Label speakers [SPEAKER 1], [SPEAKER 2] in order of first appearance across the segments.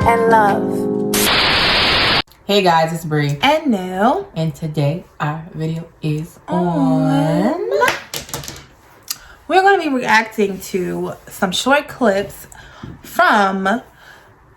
[SPEAKER 1] and love.
[SPEAKER 2] Hey guys, it's Bree.
[SPEAKER 1] And Nell.
[SPEAKER 2] And today our video is on...
[SPEAKER 1] We're going to be reacting to some short clips from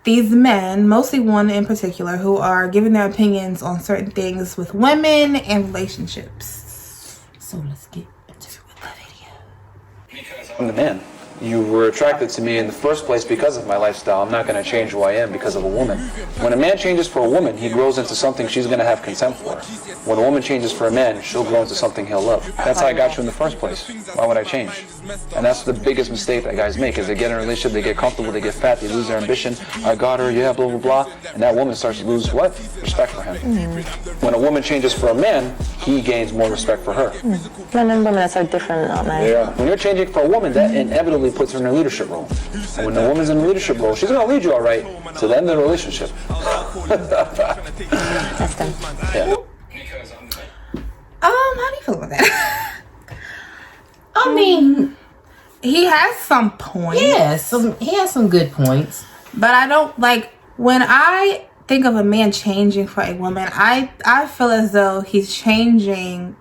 [SPEAKER 1] these men, mostly one in particular, who are giving their opinions on certain things with women and relationships.
[SPEAKER 2] So let's get into the video.
[SPEAKER 3] I'm the man. You were attracted to me in the first place because of my lifestyle. I'm not going to change who I am because of a woman. When a man changes for a woman, he grows into something she's going to have contempt for. When a woman changes for a man, she'll grow into something he'll love. That's how I got you in the first place. Why would I change? And that's the biggest mistake that guys make, is they get in a relationship, they get comfortable, they get fat, they lose their ambition. I got her, yeah, blah, blah, blah. And that woman starts to lose what? Respect for him. When a woman changes for a man, he gains more respect for her.
[SPEAKER 4] Men and women are so different, aren't they?
[SPEAKER 3] Yeah. When you're changing for a woman, that inevitably puts her in a leadership role. And when the woman's in a leadership role, she's going to lead you all right to the end of the relationship.
[SPEAKER 4] That's them.
[SPEAKER 3] Yeah.
[SPEAKER 1] How do you feel about that?
[SPEAKER 2] I mean,
[SPEAKER 1] he has some points.
[SPEAKER 2] yes, he has some good points.
[SPEAKER 1] But I don't like, when I think of a man changing for a woman, I feel as though he's changing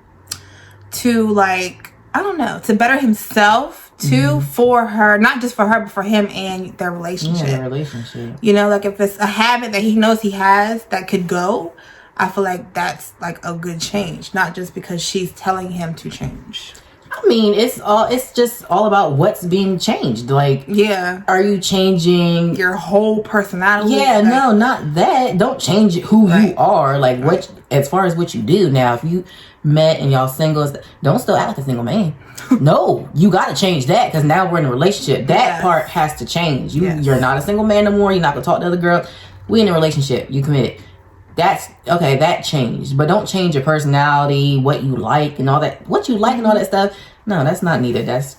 [SPEAKER 1] to, like, I don't know, to better himself too, for her, not just for her, but for him and their relationship.
[SPEAKER 2] Yeah, relationship.
[SPEAKER 1] You know, like if it's a habit that he knows he has that could go, I feel like that's like a good change, not just because she's telling him to change.
[SPEAKER 2] I mean, it's just all about what's being changed. Like,
[SPEAKER 1] Yeah.
[SPEAKER 2] are you changing
[SPEAKER 1] Your whole personality.
[SPEAKER 2] Yeah,
[SPEAKER 1] like,
[SPEAKER 2] no, not that. Don't change who you
[SPEAKER 1] Right.
[SPEAKER 2] are. Like, what, as far as what you do. Now, if you met and y'all singles, don't still act like a single man. No, you got to change that, because now we're in a relationship. That
[SPEAKER 1] Yes.
[SPEAKER 2] part has to change.
[SPEAKER 1] Yes.
[SPEAKER 2] You're not a single man no more. You're not gonna talk to other girls. We in a relationship. You committed. That's okay. That changed, but don't change your personality, what you like, and all that. What you like and all that stuff. No, that's not needed. That's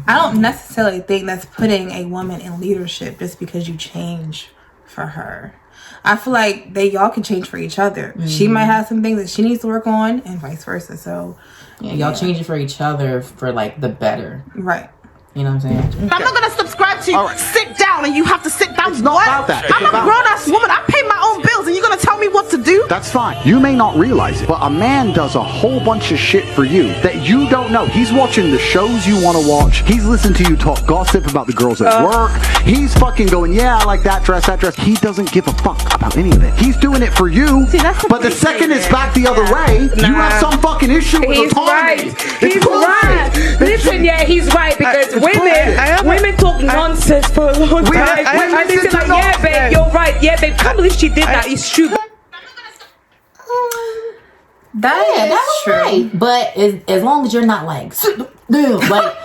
[SPEAKER 1] I don't necessarily think that's putting a woman in leadership just because you change for her. I feel like y'all can change for each other. She might have some things that she needs to work on, and vice versa. So,
[SPEAKER 2] y'all change it for each other for like the better.
[SPEAKER 1] right.
[SPEAKER 2] You know what I'm saying?
[SPEAKER 5] I'm not gonna subscribe to you.
[SPEAKER 6] All right.
[SPEAKER 5] Sit down and you have to sit down.
[SPEAKER 6] It's not about that.
[SPEAKER 5] I'm
[SPEAKER 6] It's
[SPEAKER 5] a
[SPEAKER 6] about-
[SPEAKER 5] grown ass woman. I pay my own bills and you're gonna tell me what to do?
[SPEAKER 6] That's fine. You may not realize it, but a man does a whole bunch of shit for you that you don't know. He's watching the shows you want to watch. He's listening to you talk gossip about the girls at work. He's fucking going, yeah, I like that dress, that dress. He doesn't give a fuck about any of it. He's doing it for you.
[SPEAKER 5] See, that's the
[SPEAKER 6] but the
[SPEAKER 5] thing,
[SPEAKER 6] second it's
[SPEAKER 5] David.
[SPEAKER 6] back the other way, you
[SPEAKER 5] Nah.
[SPEAKER 6] have some fucking issue with
[SPEAKER 7] He's
[SPEAKER 6] autonomy.
[SPEAKER 7] right.
[SPEAKER 6] It's
[SPEAKER 7] He's
[SPEAKER 6] bullshit.
[SPEAKER 7] right. Listen, yeah, he's right, because women talk nonsense for a long time. And they say like, yeah, babe, you're right. Yeah, babe, can't believe she did that. It's true.
[SPEAKER 2] That's
[SPEAKER 1] true.
[SPEAKER 2] right. But as long as you're not like, like,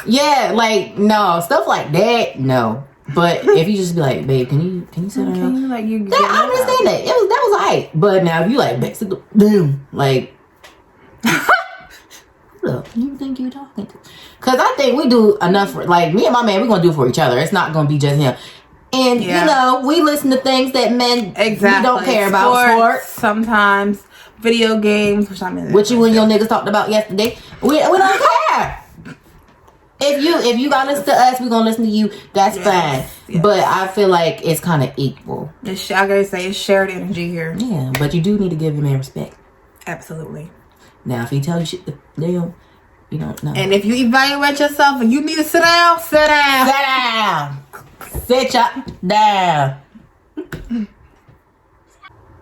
[SPEAKER 2] yeah, like, no, stuff like that, no. But if you just be like, babe, can you sit down?
[SPEAKER 1] Like you.
[SPEAKER 2] I understand that. That was alright. But now if you like, babe, sit down, like, look, who you think you talking to? Because I think we do enough for, like, me and my man, we're gonna do for each other. It's not gonna be just him. And
[SPEAKER 1] Yeah.
[SPEAKER 2] you know, we listen to things that men don't care about. Sports.
[SPEAKER 1] Sometimes video games, which I'm in.
[SPEAKER 2] What you and your niggas talked about yesterday. We don't care. If you gotta listen to us, we gonna listen to you. That's fine.
[SPEAKER 1] Yes.
[SPEAKER 2] But I feel like it's kind of equal.
[SPEAKER 1] I gotta say, it's shared energy here.
[SPEAKER 2] Yeah, but you do need to give your man respect.
[SPEAKER 1] Absolutely.
[SPEAKER 2] Now, if he tells you shit, damn, you don't know.
[SPEAKER 1] And if you evaluate yourself and you need to sit down, sit down.
[SPEAKER 2] Sit down. Sit ya down.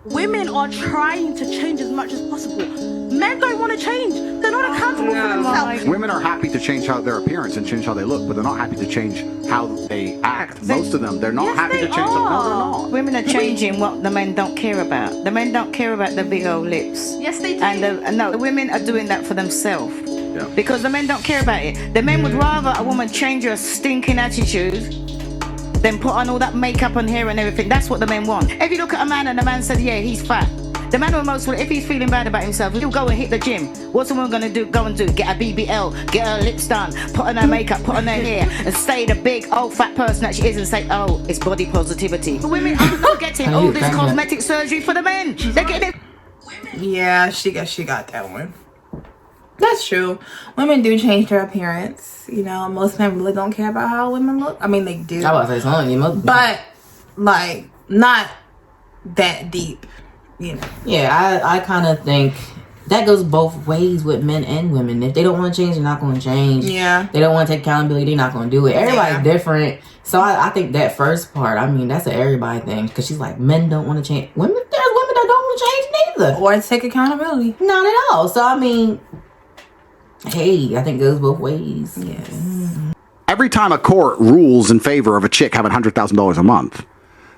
[SPEAKER 5] Women are trying to change as much as possible. Men don't want to change. They're not accountable for themselves.
[SPEAKER 6] Women are happy to change how their appearance and change how they look, but they're not happy to change how they act. Most of them, they're not
[SPEAKER 5] Yes,
[SPEAKER 6] happy
[SPEAKER 5] they
[SPEAKER 6] to change. No, they're not.
[SPEAKER 4] Women are changing what the men don't care about. The men don't care about the big old lips.
[SPEAKER 5] Yes, they do.
[SPEAKER 4] And no, the women are doing that for themselves.
[SPEAKER 6] Yeah.
[SPEAKER 4] Because the men don't care about it. The men would rather a woman change her stinking attitude than put on all that makeup and hair and everything. That's what the men want. If you look at a man and the man said, yeah, he's fat. The man will most, if he's feeling bad about himself, he'll go and hit the gym. What's the woman gonna do? Go and do? Get a BBL, get her lips done, put on her makeup, put on her hair, and stay the big old fat person that she is and say, oh, it's body positivity. The women are not getting all this cosmetic surgery for the men. They're getting it.
[SPEAKER 1] Yeah, she got that one. That's true. Women do change their appearance. You know, most men really don't care about how women look. I mean, they do.
[SPEAKER 2] I was about to say something. You must.
[SPEAKER 1] But, like, not that deep, you know.
[SPEAKER 2] Yeah, I kind of think that goes both ways with men and women. If they don't want to change, they're not going to change.
[SPEAKER 1] Yeah.
[SPEAKER 2] They don't want to take accountability, they're not going to do it. Everybody's different. So I think that first part, I mean, that's an everybody thing. Because she's like, men don't want to change. There's women that don't want to change neither.
[SPEAKER 1] Or take accountability.
[SPEAKER 2] Not at all. So, I mean, hey, I think it goes both ways.
[SPEAKER 1] Yes.
[SPEAKER 6] Every time a court rules in favor of a chick having $100,000 a month,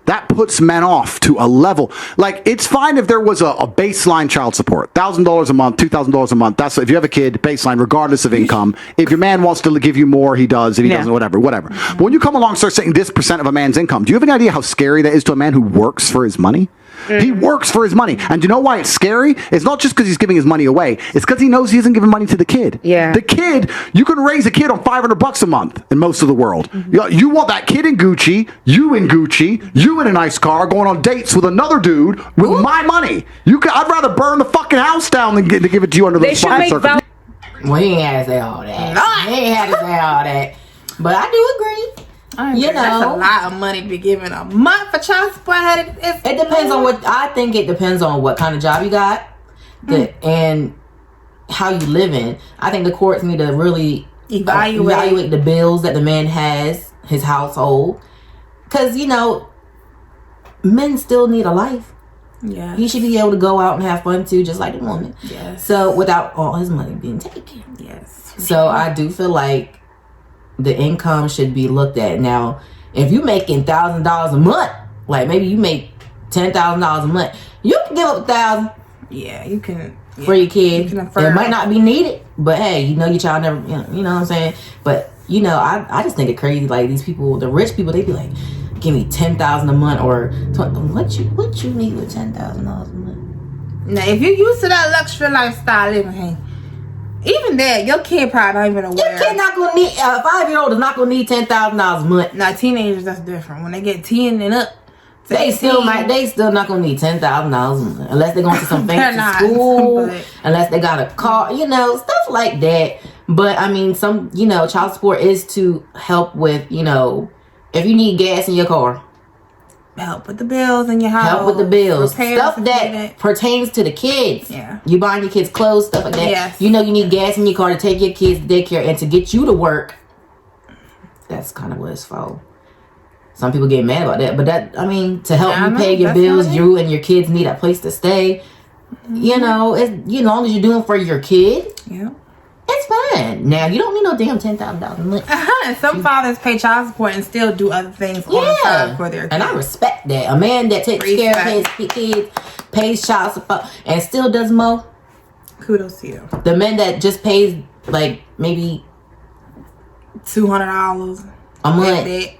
[SPEAKER 6] that puts men off to a level. Like, it's fine if there was a baseline child support, $1,000 a month, $2,000 a month. That's if you have a kid, baseline, regardless of income. If your man wants to give you more, he does. If he doesn't, whatever. But when you come along and start saying this % of a man's income, do you have any idea how scary that is to a man who works for his money? He works for his money. And you know why it's scary? It's not just because he's giving his money away. It's because he knows he isn't giving money to the kid.
[SPEAKER 7] Yeah.
[SPEAKER 6] The kid, you can raise a kid on $500 a month in most of the world. You want that kid in Gucci, you in a nice car, going on dates with another dude with my money. I'd rather burn the fucking house down than to give it to you under those fire circumstances.
[SPEAKER 2] Well, he ain't had to say all that. He ain't had to say all that. But I do agree. You know,
[SPEAKER 1] that's a lot of money to be given a month for child support.
[SPEAKER 2] It depends on what I think. It depends on what kind of job you got, and how you live in. I think the courts need to really evaluate the bills that the man has, his household, because you know, men still need a life.
[SPEAKER 1] Yeah,
[SPEAKER 2] he should be able to go out and have fun too, just like the woman.
[SPEAKER 1] Yes.
[SPEAKER 2] So without all his money being taken.
[SPEAKER 1] Yes.
[SPEAKER 2] So I do feel like the income should be looked at. Now, if you making $1,000 a month, like maybe you make $10,000 a month, you can give up $1,000.
[SPEAKER 1] Yeah, you can
[SPEAKER 2] for your kid.
[SPEAKER 1] You
[SPEAKER 2] it might not be needed, but hey, you know your child never. You know what I'm saying? But you know, I just think it crazy. Like these people, the rich people, they be like, give me $10,000 a month or what you need with $10,000 a month?
[SPEAKER 1] Now, if you're used to that luxury lifestyle living, hey. Even that, your kid probably not even aware.
[SPEAKER 2] Your kid not gonna need a 5-year-old is not gonna need $10,000 a month.
[SPEAKER 1] Now teenagers, that's different. When they get 10 and up,
[SPEAKER 2] they still not gonna need $10,000 a month unless they're going to some fancy school, unless they got a car, you know, stuff like that. But I mean, some child support is to help with if you need gas in your car.
[SPEAKER 1] Help with the bills in your house.
[SPEAKER 2] Help with the bills. Stuff that pertains to the kids.
[SPEAKER 1] Yeah.
[SPEAKER 2] You buying your kids clothes, stuff like that.
[SPEAKER 1] Yes.
[SPEAKER 2] You know you need gas in your car to take your kids to daycare and to get you to work. That's kind of what it's for. Some people get mad about that. But that, I mean, to help you pay your bills, you and your kids need a place to stay. Mm-hmm. You know, as long as you're doing for your kid.
[SPEAKER 1] Yeah.
[SPEAKER 2] It's fine. Now, you don't need no damn $10,000 a month.
[SPEAKER 1] Some fathers pay child support and still do other things on the side for their kids.
[SPEAKER 2] And I respect that. A man that takes care of his kids, pays child support, and still does more.
[SPEAKER 1] Kudos to you.
[SPEAKER 2] The man that just pays, like, maybe
[SPEAKER 1] $200
[SPEAKER 2] a month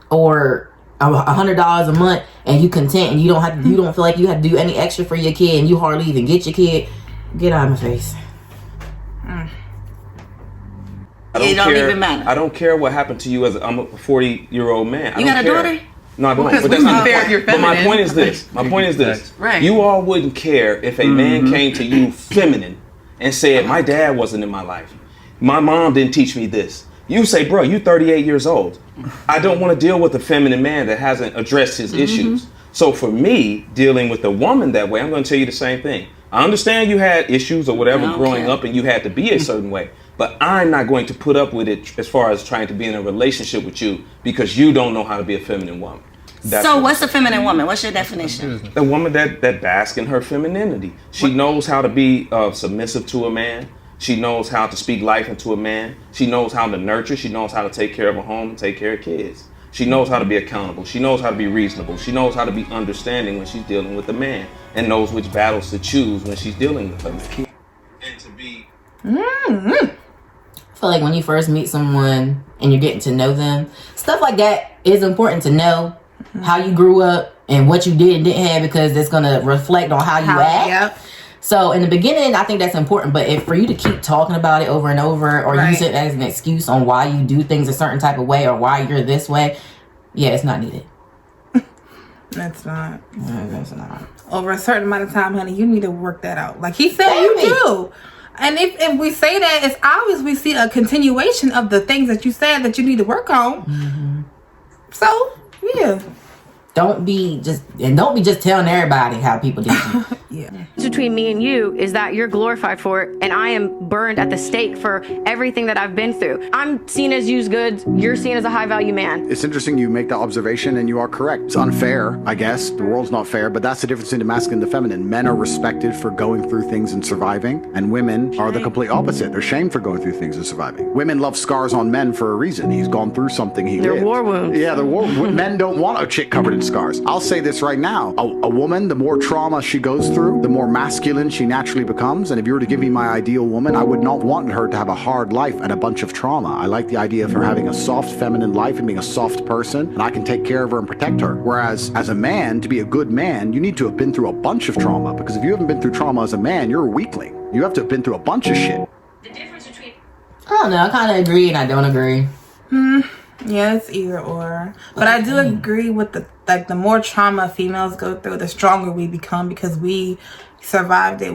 [SPEAKER 2] or $100 a month, and you content, and you don't feel like you have to do any extra for your kid, and you hardly even get your kid. Get out of my face.
[SPEAKER 8] It don't even matter. I don't care what happened to you I'm a 40-year-old man.
[SPEAKER 4] You got a daughter?
[SPEAKER 8] No, I don't.
[SPEAKER 4] But that's not fair.
[SPEAKER 8] But my point is this. My point is this.
[SPEAKER 4] Right.
[SPEAKER 8] You all wouldn't care if a man came to you feminine and said, my dad wasn't in my life. My mom didn't teach me this. You say, bro, you 38 years old. I don't want to deal with a feminine man that hasn't addressed his issues. So for me, dealing with a woman that way, I'm going to tell you the same thing. I understand you had issues or whatever growing up and you had to be a certain way. But I'm not going to put up with it as far as trying to be in a relationship with you because you don't know how to be a feminine woman.
[SPEAKER 4] So what's a feminine woman? What's your definition?
[SPEAKER 8] A woman that basks in her femininity. She knows how to be submissive to a man. She knows how to speak life into a man. She knows how to nurture. She knows how to take care of a home and take care of kids. She knows how to be accountable. She knows how to be reasonable. She knows how to be understanding when she's dealing with a man and knows which battles to choose when she's dealing with a man. And to be...
[SPEAKER 2] I feel like when you first meet someone and you're getting to know them, stuff like that is important to know. How you grew up and what you did and didn't have, because it's going to reflect on how you act.
[SPEAKER 1] Yep.
[SPEAKER 2] So in the beginning, I think that's important. But if for you to keep talking about it over and over or use it as an excuse on why you do things a certain type of way or why you're this way, yeah, it's not needed.
[SPEAKER 1] That's not.
[SPEAKER 2] That's not.
[SPEAKER 1] Over a certain amount of time, honey, you need to work that out. Like he said, you do. And if we say that, it's obvious we see a continuation of the things that you said that you need to work on. So, yeah.
[SPEAKER 2] don't be just telling everybody how people do you.
[SPEAKER 1] Yeah.
[SPEAKER 9] Between me and you is that you're glorified for it, and I am burned at the stake for everything that I've been through. I'm seen as used goods. You're seen as a high value man.
[SPEAKER 6] It's interesting you make that observation, and you are correct. It's unfair, I guess. The world's not fair, but that's the difference between the masculine and the feminine. Men are respected for going through things and surviving, and women are the complete opposite. They're shamed for going through things and surviving. Women love scars on men for a reason. He's gone through something he
[SPEAKER 9] They're
[SPEAKER 6] lived.
[SPEAKER 9] war wounds.
[SPEAKER 6] Yeah, they're war wounds. Men don't want a chick covered in scars. I'll say this right now. A woman, the more trauma she goes through, the more masculine she naturally becomes. And if you were to give me my ideal woman, I would not want her to have a hard life and a bunch of trauma. I like the idea of her having a soft feminine life and being a soft person, and I can take care of her and protect her. Whereas as a man, to be a good man, you need to have been through a bunch of trauma, because if you haven't been through trauma as a man, you're a weakling. You have to have been through a bunch of shit.
[SPEAKER 9] The difference between
[SPEAKER 2] I don't know. I kind of agree and I don't agree.
[SPEAKER 1] Yeah, it's either or. But I do agree with the more trauma females go through, the stronger we become, because we survived it.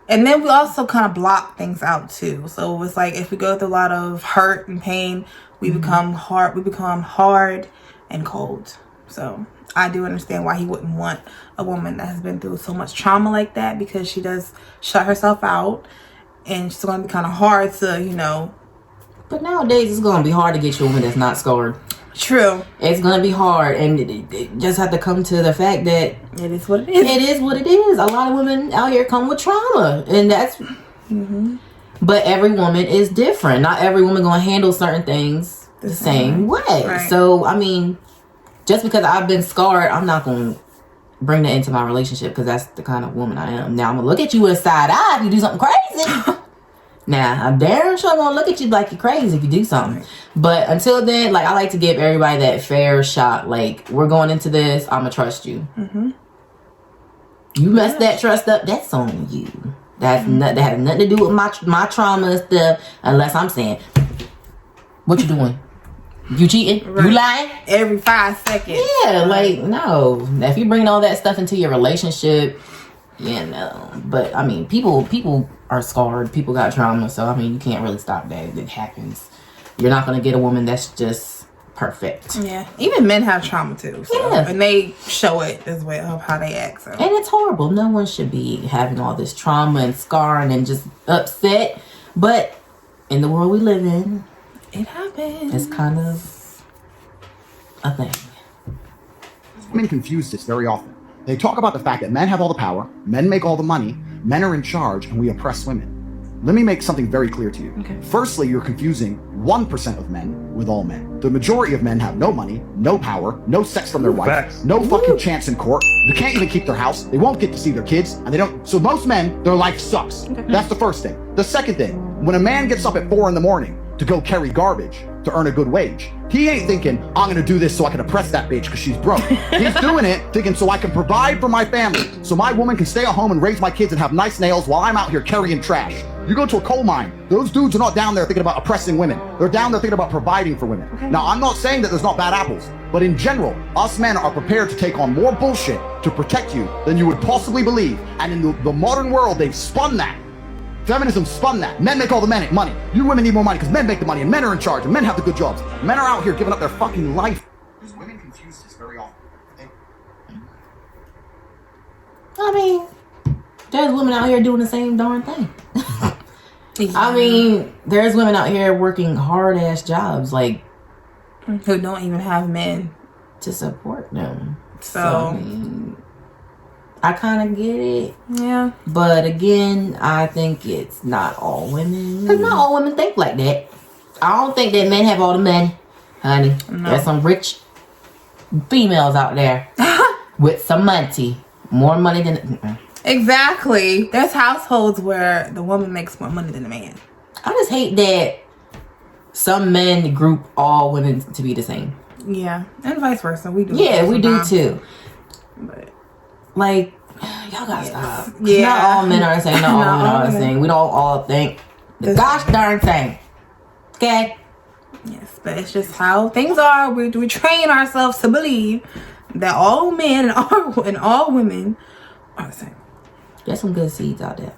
[SPEAKER 1] And then we also kind of block things out too. So it's like if we go through a lot of hurt and pain, we become hard. We become hard and cold. So I do understand why he wouldn't want a woman that has been through so much trauma like that, because she does shut herself out, and she's going to be kind of hard to,
[SPEAKER 2] But nowadays, it's going to be hard to get you a woman that's not scarred.
[SPEAKER 1] True.
[SPEAKER 2] It's going to be hard, and it just have to come to the fact that
[SPEAKER 1] it is what it is.
[SPEAKER 2] It is what it is. A lot of women out here come with trauma, and that's... But every woman is different. Not every woman going to handle certain things the same way.
[SPEAKER 1] Right.
[SPEAKER 2] So, I mean, just because I've been scarred, I'm not going to bring that into my relationship, because that's the kind of woman I am. Now, I'm going to look at you with side eye if you do something crazy. Now, I'm damn sure gonna look at you like you're crazy if you do something. But until then, like, I like to give everybody that fair shot. Like, we're going into this, I'm gonna trust you. You mess that trust up, that's on you. That has nothing to do with my trauma and stuff, unless I'm saying, what you doing? You cheating?
[SPEAKER 1] Right.
[SPEAKER 2] You lying?
[SPEAKER 1] Every 5 seconds.
[SPEAKER 2] Yeah, like, no. Now, if you bring all that stuff into your relationship, no. But, I mean, people are scarred. People got trauma. So, I mean, you can't really stop that. It happens. You're not going to get a woman that's just perfect.
[SPEAKER 1] Yeah. Even men have trauma, too. So.
[SPEAKER 2] Yeah.
[SPEAKER 1] And they show it as well, how they act. So.
[SPEAKER 2] And it's horrible. No one should be having all this trauma and scarring and just upset. But in the world we live in,
[SPEAKER 1] it happens.
[SPEAKER 2] It's kind of a thing.
[SPEAKER 6] Women confuse this very often. They talk about the fact that men have all the power, men make all the money, men are in charge, and we oppress women. Let me make something very clear to you.
[SPEAKER 1] Okay.
[SPEAKER 6] Firstly, you're confusing 1% of men with all men. The majority of men have no money, no power, no sex from their wife, no fucking chance in court. They can't even keep their house. They won't get to see their kids, and they don't. So most men, their life sucks. That's the first thing. The second thing, when a man gets up at 4 a.m. to go carry garbage to earn a good wage, he ain't thinking, I'm gonna do this so I can oppress that bitch because she's broke. He's doing it thinking, so I can provide for my family, so my woman can stay at home and raise my kids and have nice nails while I'm out here carrying trash. You go to a coal mine, those dudes are not down there thinking about oppressing women. They're down there thinking about providing for women. Now, I'm not saying that there's not bad apples, but in general, us men are prepared to take on more bullshit to protect you than you would possibly believe. And in the modern world, they've spun that. Feminism spun that. Men make all the money. You women need more money because men make the money and men are in charge and men have the good jobs. Men are out here giving up their fucking life. Because women confuse this very often.
[SPEAKER 2] I mean, there's women out here doing the same darn thing. I mean, there's women out here working hard ass jobs, like,
[SPEAKER 1] who don't even have men
[SPEAKER 2] to support them.
[SPEAKER 1] So
[SPEAKER 2] I mean, I kind of get it.
[SPEAKER 1] Yeah.
[SPEAKER 2] But again, I think it's not all women. Because not all women think like that. I don't think that men have all the money, honey. No. There's some rich females out there with some money. More money than...
[SPEAKER 1] Exactly. There's households where the woman makes more money than the man.
[SPEAKER 2] I just hate that some men group all women to be the same.
[SPEAKER 1] Yeah. And vice versa. We do.
[SPEAKER 2] Yeah, we do too.
[SPEAKER 1] But...
[SPEAKER 2] like, y'all gotta stop.
[SPEAKER 1] Yeah.
[SPEAKER 2] Not all men are the same. Not all women are the same. We don't all think the gosh darn same. Okay?
[SPEAKER 1] Yes, but it's just how things are. We train ourselves to believe that all men and all women are the same.
[SPEAKER 2] There's some good seeds out there.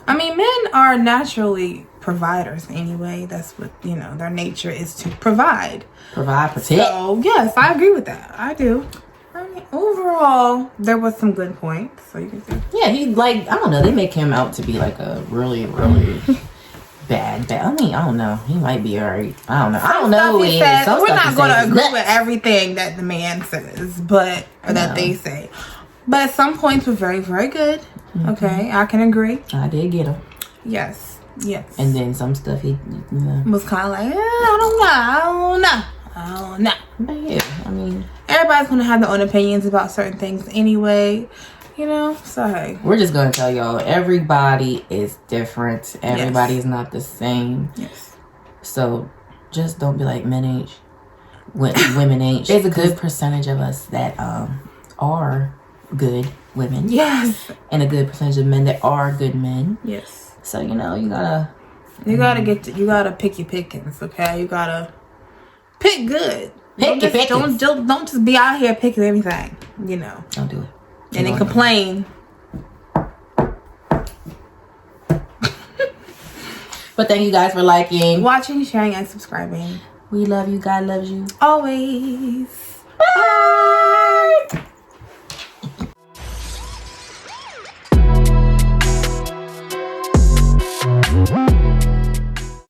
[SPEAKER 1] I mean, men are naturally providers anyway. That's what, you know, their nature is to provide.
[SPEAKER 2] Provide, protect.
[SPEAKER 1] So, yes, I agree with that. I do. I mean, overall, there was some good points. So you can see.
[SPEAKER 2] Yeah, he like, I don't know, they make him out to be like a really, really bad. I mean, I don't know. He might be alright. I don't know. I don't know who he is.
[SPEAKER 1] We're not going to agree with everything that the man says, but or that they say. But some points were very, very good. Mm-hmm. Okay, I can agree.
[SPEAKER 2] I did get him.
[SPEAKER 1] Yes.
[SPEAKER 2] And then some stuff he
[SPEAKER 1] was kind of like, I don't know.
[SPEAKER 2] But yeah, I mean,
[SPEAKER 1] everybody's going to have their own opinions about certain things anyway. You know, so hey.
[SPEAKER 2] We're just going to tell y'all, everybody is different. Everybody is not the same.
[SPEAKER 1] Yes.
[SPEAKER 2] So just don't be like, men ain't, women ain't. There's a good percentage of us that are good women.
[SPEAKER 1] Yes.
[SPEAKER 2] And a good percentage of men that are good men.
[SPEAKER 1] Yes.
[SPEAKER 2] So, you know, you gotta
[SPEAKER 1] pick your pickings, okay? You gotta pick good.
[SPEAKER 2] Don't
[SPEAKER 1] just be out here picking anything, you know.
[SPEAKER 2] Don't do it.
[SPEAKER 1] And then complain.
[SPEAKER 2] But thank you guys for liking,
[SPEAKER 1] watching, sharing, and subscribing.
[SPEAKER 2] We love you. God loves you.
[SPEAKER 1] Always.
[SPEAKER 2] Bye.